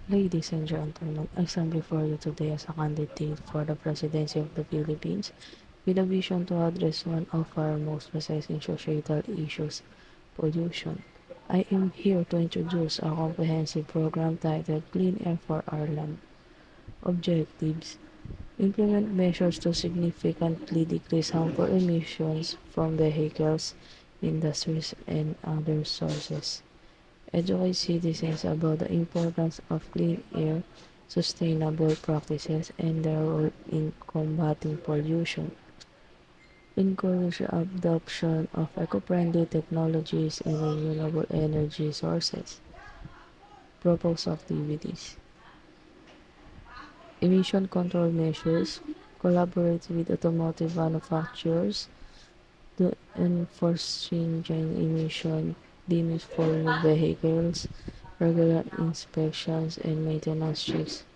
Ladies and gentlemen, I stand before you today as a candidate for the presidency of the Philippines with a vision to address one of our most pressing societal issues, pollution. I am here to introduce a comprehensive program titled Clean Air for Our Land. Objectives: implement measures to significantly decrease harmful emissions from vehicles, industries, and other sources. Educate citizens about the importance of clean air, sustainable practices, and their role in combating pollution. Encourage the adoption of eco-friendly technologies and renewable energy sources. Propose activities: emission control measures, collaborate with automotive manufacturers to enforce stringent emission limits for new vehicles, regular inspections and maintenance checks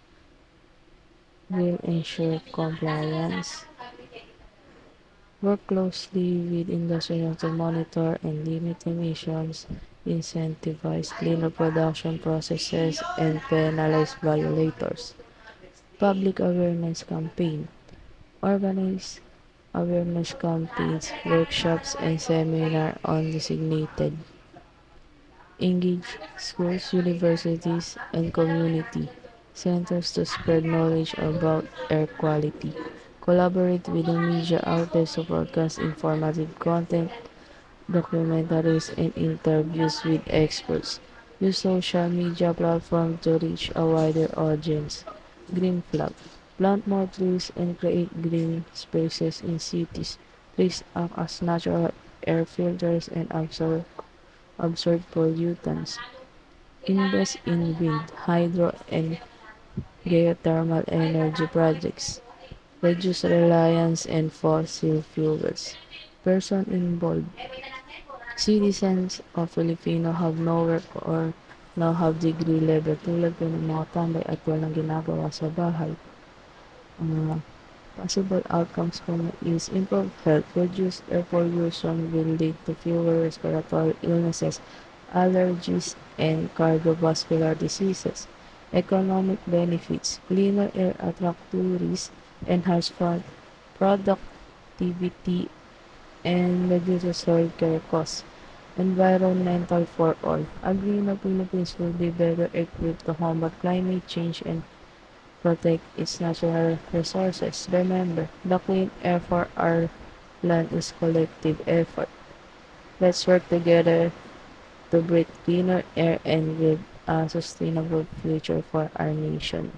will ensure compliance. Work closely with industry to monitor and limit emissions, incentivize cleaner production processes, and penalize violators. Public awareness campaign. Organize awareness campaigns, workshops, and seminars on designated. Engage schools, universities, and community centers to spread knowledge about air quality. Collaborate with the media outlets to broadcast informative content, documentaries, and interviews with experts. Use social media platforms to reach a wider audience. Green flag. Plant more trees and create green spaces in cities. Trees act as natural air filters and absorb pollutants. Invest in wind, hydro, and geothermal energy projects. Reduce reliance on fossil fuels. Person involved. Citizens of Filipino have no work or now have degree level tulad po ng mga tambay at walang ginagawa sa bahay. Uh, Possible outcomes po is improved health, reduced air pollution will lead to fewer respiratory illnesses, allergies, and cardiovascular diseases. Economic benefits: cleaner air attract tourists, enhance productivity, and reduces healthcare costs. Environmental for all. A greener Philippines will be better equipped to combat climate change and protect its natural resources. Remember, the clean air for our land is collective effort. Let's work together to breathe cleaner air and build a sustainable future for our nation.